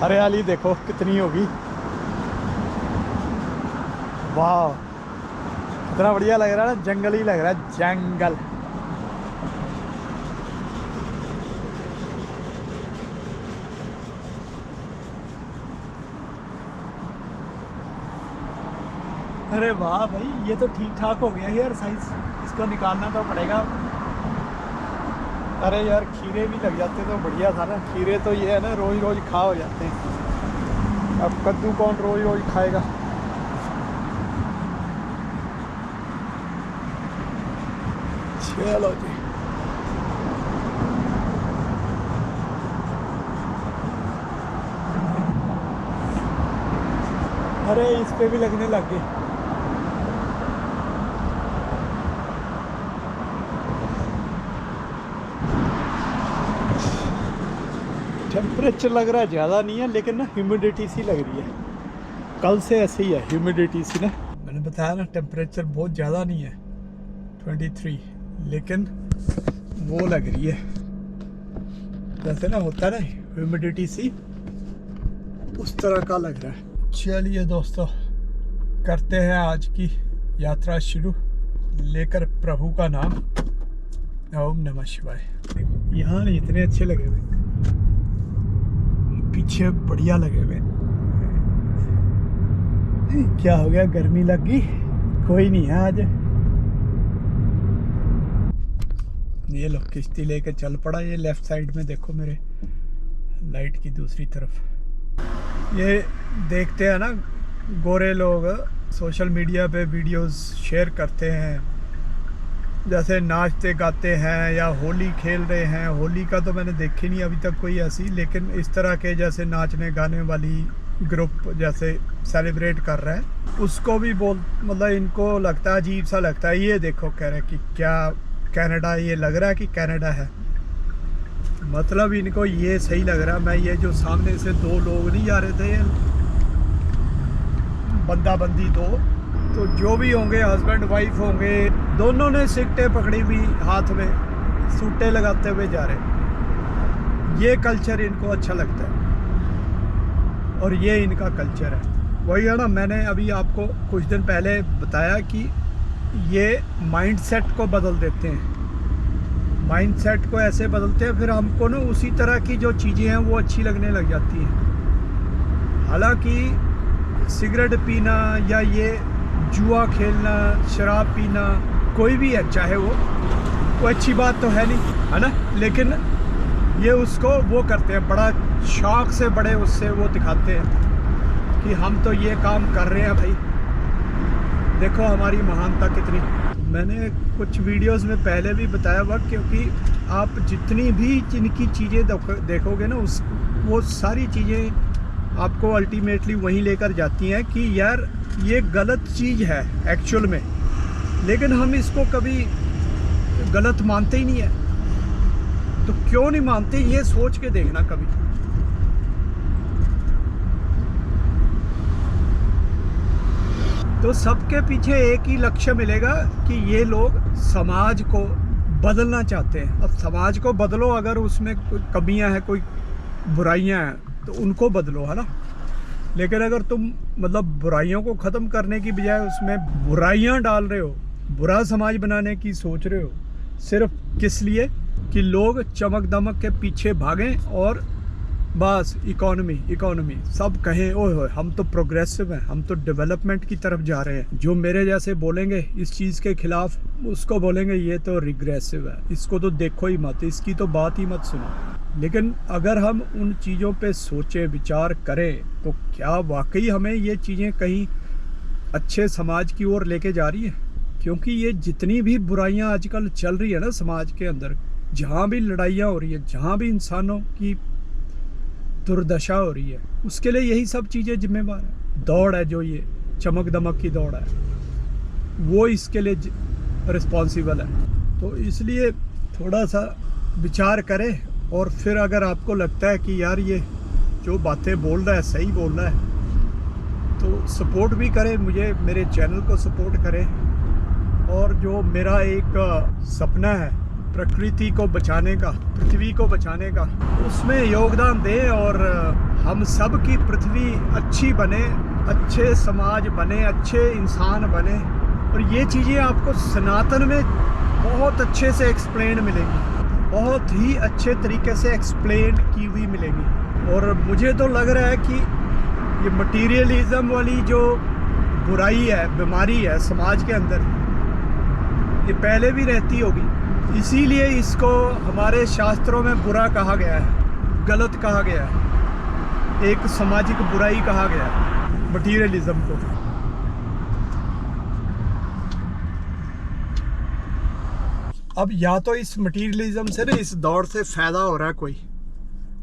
हरियाली देखो कितनी होगी। वाह कितना बढ़िया लग रहा है ना, जंगल ही लग रहा है, जंगल। अरे वाह भाई, ये तो ठीक ठाक हो गया यार साइज, इसको निकालना तो पड़ेगा। अरे यार खीरे भी लग जाते तो बढ़िया था ना। खीरे तो ये है ना रोज रोज खा हो जाते हैं, अब कद्दू कौन रोज रोज खाएगा। चलो जी, अरे इस पे भी लगने लग गए। टेम्परेचर लग रहा है ज़्यादा नहीं है, लेकिन ना ह्यूमिडिटी सी लग रही है। कल से ऐसे ही है ह्यूमिडिटी सी ना। मैंने बताया ना टेम्परेचर बहुत ज़्यादा नहीं है 23, लेकिन वो लग रही है जैसे ना होता है ना ह्यूमिडिटी सी, उस तरह का लग रहा है। चलिए दोस्तों, करते हैं आज की यात्रा शुरू, लेकर प्रभु का नाम। ओम नमः शिवाय। यहाँ इतने अच्छे लगे हुए, पीछे बढ़िया लगे हुए। क्या हो गया, गर्मी लग गई? कोई नहीं है आज। ये लो किश्ती लेके चल पड़ा। ये लेफ्ट साइड में देखो मेरे लाइट की दूसरी तरफ। ये देखते हैं ना गोरे लोग सोशल मीडिया पे वीडियोस शेयर करते हैं, जैसे नाचते गाते हैं या होली खेल रहे हैं। होली का तो मैंने देखी नहीं अभी तक कोई ऐसी, लेकिन इस तरह के जैसे नाचने गाने वाली ग्रुप जैसे सेलिब्रेट कर रहे हैं, उसको भी मतलब इनको लगता है अजीब सा लगता है। ये देखो कह रहे कि क्या कनाडा, ये लग रहा है कि कनाडा है, मतलब इनको ये सही लग रहा है। मैं ये जो सामने से दो लोग नहीं जा रहे थे, बंदा बंदी दो, तो जो भी होंगे हस्बैंड वाइफ होंगे, दोनों ने सिगरेटें पकड़ी हुई हाथ में, सूटे लगाते हुए जा रहे। ये कल्चर इनको अच्छा लगता है और ये इनका कल्चर है। वही है ना, मैंने अभी आपको कुछ दिन पहले बताया कि ये माइंडसेट को बदल देते हैं। माइंडसेट को ऐसे बदलते हैं, फिर हमको ना उसी तरह की जो चीज़ें हैं वो अच्छी लगने लग जाती हैं। हालांकि सिगरेट पीना या ये जुआ खेलना, शराब पीना, कोई भी है चाहे वो अच्छी बात तो है नहीं, है ना, लेकिन ये उसको वो करते हैं, बड़ा शौक से, बड़े उससे वो दिखाते हैं कि हम तो ये काम कर रहे हैं भाई, देखो हमारी महानता कितनी। मैंने कुछ वीडियोस में पहले भी बताया हुआ, क्योंकि आप जितनी भी जिनकी चीज़ें देखोगे ना, वो सारी चीज़ें आपको अल्टीमेटली वहीं लेकर जाती हैं कि यार ये गलत चीज़ है एक्चुअल में, लेकिन हम इसको कभी गलत मानते ही नहीं है। तो क्यों नहीं मानते, ये सोच के देखना कभी। तो सबके पीछे एक ही लक्ष्य मिलेगा कि ये लोग समाज को बदलना चाहते हैं। अब समाज को बदलो, अगर उसमें कोई कमियां हैं, कोई बुराइयां हैं, तो उनको बदलो, है ना। लेकिन अगर तुम मतलब बुराइयों को ख़त्म करने की बजाय उसमें बुराइयां डाल रहे हो, बुरा समाज बनाने की सोच रहे हो, सिर्फ किस लिए कि लोग चमक दमक के पीछे भागें और बस इकोनॉमी सब कहें ओए होए हम तो प्रोग्रेसिव हैं, हम तो डेवलपमेंट की तरफ जा रहे हैं। जो मेरे जैसे बोलेंगे इस चीज़ के खिलाफ, उसको बोलेंगे ये तो रिग्रेसिव है, इसको तो देखो ही मत, इसकी तो बात ही मत सुनो। लेकिन अगर हम उन चीज़ों पे सोचें, विचार करें, तो क्या वाकई हमें ये चीज़ें कहीं अच्छे समाज की ओर लेके जा रही है? क्योंकि ये जितनी भी बुराइयां आजकल चल रही है ना समाज के अंदर, जहाँ भी लड़ाइयाँ हो रही है, जहाँ भी इंसानों की दुर्दशा हो रही है, उसके लिए यही सब चीज़ें जिम्मेवार है। दौड़ है जो ये चमक दमक की दौड़ है, वो इसके लिए रिस्पॉन्सिबल है। तो इसलिए थोड़ा सा विचार करें, और फिर अगर आपको लगता है कि यार ये जो बातें बोल रहा है सही बोल रहा है, तो सपोर्ट भी करें मुझे, मेरे चैनल को सपोर्ट करें। और जो मेरा एक सपना है प्रकृति को बचाने का, पृथ्वी को बचाने का, उसमें योगदान दें और हम सब की पृथ्वी अच्छी बने, अच्छे समाज बने, अच्छे इंसान बने। और ये चीज़ें आपको सनातन में बहुत अच्छे से एक्सप्लेन मिलेंगी, बहुत ही अच्छे तरीके से एक्सप्लेन की हुई मिलेंगी। और मुझे तो लग रहा है कि ये मटीरियलिज्म वाली जो बुराई है, बीमारी है समाज के अंदर, ये पहले भी रहती होगी, इसीलिए इसको हमारे शास्त्रों में बुरा कहा गया है, गलत कहा गया है, एक सामाजिक बुराई कहा गया है मटीरियलिज्म को। अब या तो इस मटीरियलिज्म से ना, इस दौड़ से फ़ायदा हो रहा है, कोई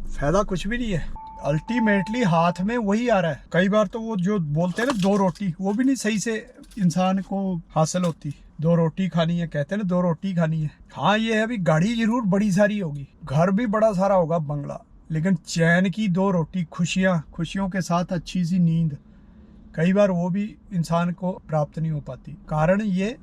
फ़ायदा कुछ भी नहीं है। अल्टीमेटली हाथ में वही आ रहा है। कई बार तो वो जो बोलते हैं ना 2 रोटी, वो भी नहीं सही से इंसान को हासिल होती। 2 रोटी खानी है, कहते हैं ना 2 रोटी खानी है। हाँ ये है, अभी गाड़ी जरूर बड़ी सारी होगी, घर भी बड़ा सारा होगा, बंगला, लेकिन चैन की 2 रोटी, खुशियों के साथ अच्छी सी नींद, कई बार वो भी इंसान को प्राप्त नहीं हो पाती। कारण ये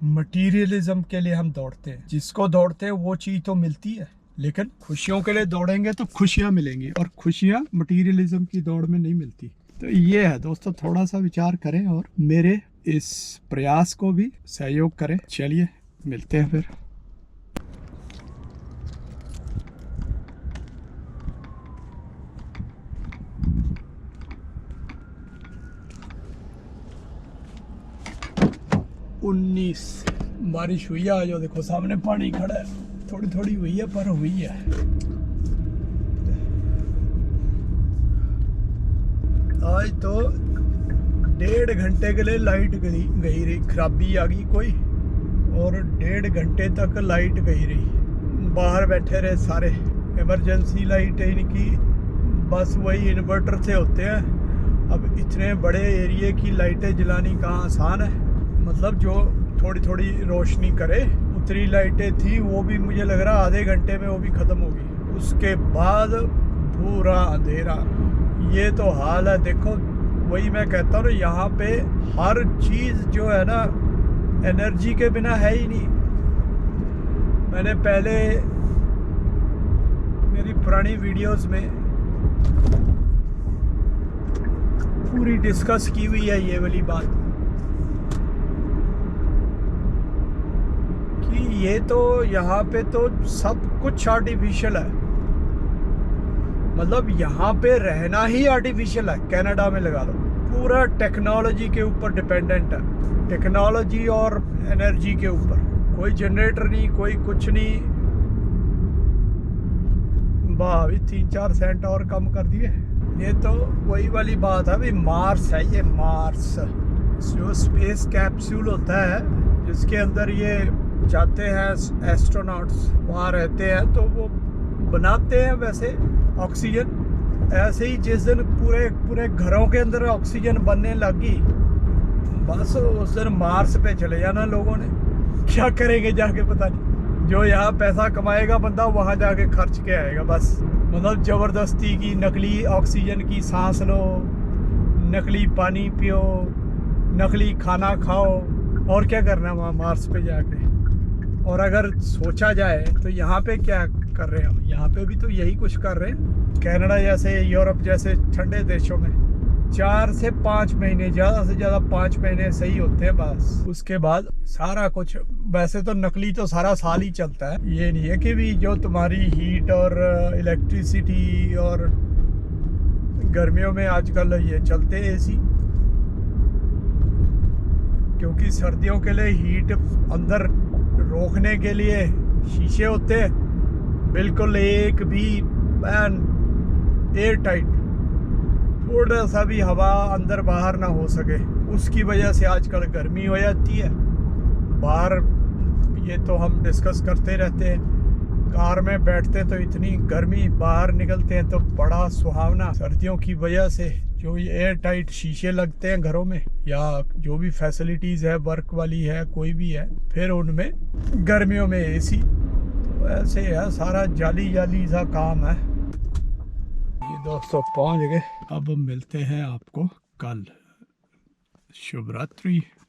मटीरियलिज्म के लिए हम दौड़ते हैं। जिसको दौड़ते हैं वो चीज़ तो मिलती है, लेकिन खुशियों के लिए दौड़ेंगे तो खुशियाँ मिलेंगी, और खुशियाँ मटीरियलिज्म की दौड़ में नहीं मिलती। तो ये है दोस्तों, थोड़ा सा विचार करें और मेरे इस प्रयास को भी सहयोग करें। चलिए मिलते हैं फिर। बारिश हुई है आज, देखो सामने पानी खड़ा है, थोड़ी थोड़ी हुई है पर हुई है। आज तो 1.5 घंटे के लिए लाइट गई रही, खराबी आ गई कोई, और 1.5 घंटे तक लाइट गई रही। बाहर बैठे रहे सारे, इमरजेंसी लाइट है इनकी, बस वही इन्वर्टर से होते हैं। अब इतने बड़े एरिए की लाइटें जलानी कहाँ आसान है, मतलब जो थोड़ी थोड़ी रोशनी करे। उतरी लाइटें थी, वो भी मुझे लग रहा आधे घंटे में वो भी ख़त्म होगी। उसके बाद पूरा अंधेरा। ये तो हाल है। देखो वही मैं कहता हूँ, यहाँ पे हर चीज़ जो है ना एनर्जी के बिना है ही नहीं। मैंने पहले मेरी पुरानी वीडियोस में पूरी डिस्कस की हुई है ये वाली बात, ये तो यहाँ पे तो सब कुछ आर्टिफिशियल है। मतलब यहाँ पे रहना ही आर्टिफिशियल है। कनाडा में लगा लो, पूरा टेक्नोलॉजी के ऊपर डिपेंडेंट है, टेक्नोलॉजी और एनर्जी के ऊपर। कोई जनरेटर नहीं, कोई कुछ नहीं। वाह, अभी 3-4 सेंट और कम कर दिए। ये तो वही वाली बात है, अभी मार्स है ये, मार्स जो स्पेस कैप्सूल होता है जिसके अंदर ये जाते हैं एस्ट्रोनॉट्स, वहाँ रहते हैं, तो वो बनाते हैं वैसे ऑक्सीजन। ऐसे ही जिस दिन पूरे घरों के अंदर ऑक्सीजन बनने लगी, बस उस दिन मार्स पे चले जाना लोगों ने। क्या करेंगे जाके पता नहीं। जो यहाँ पैसा कमाएगा बंदा, वहाँ जाके खर्च के आएगा बस। मतलब ज़बरदस्ती की नकली ऑक्सीजन की सांस लो, नकली पानी पियो, नकली खाना खाओ, और क्या करना वहाँ मार्स पे जाके। और अगर सोचा जाए तो यहाँ पे क्या कर रहे हैं हम, यहाँ पे भी तो यही कुछ कर रहे हैं। कनाडा जैसे, यूरोप जैसे ठंडे देशों में 4 से 5 महीने, ज़्यादा से ज़्यादा 5 महीने सही होते हैं बस। उसके बाद सारा कुछ, वैसे तो नकली तो सारा साल ही चलता है। ये नहीं है कि भी जो तुम्हारी हीट और इलेक्ट्रिसिटी, और गर्मियों में आजकल ये चलते हैं एसी, क्योंकि सर्दियों के लिए हीट अंदर रोकने के लिए शीशे होते हैं, बिल्कुल एक भी एयर टाइट, थोड़ा सा भी हवा अंदर बाहर ना हो सके। उसकी वजह से आजकल गर्मी हो जाती है बाहर। ये तो हम डिस्कस करते रहते हैं, कार में बैठते तो इतनी गर्मी, बाहर निकलते हैं तो बड़ा सुहावना। सर्दियों की वजह से जो ये एयर टाइट शीशे लगते हैं घरों में, या जो भी फैसिलिटीज़ है वर्क वाली है, कोई भी है, फिर उनमें गर्मियों में एसी। तो ऐसे है, सारा जाली सा काम है। ये दोस्तों पहुंच गए, अब मिलते हैं आपको कल। शुभ रात्रि।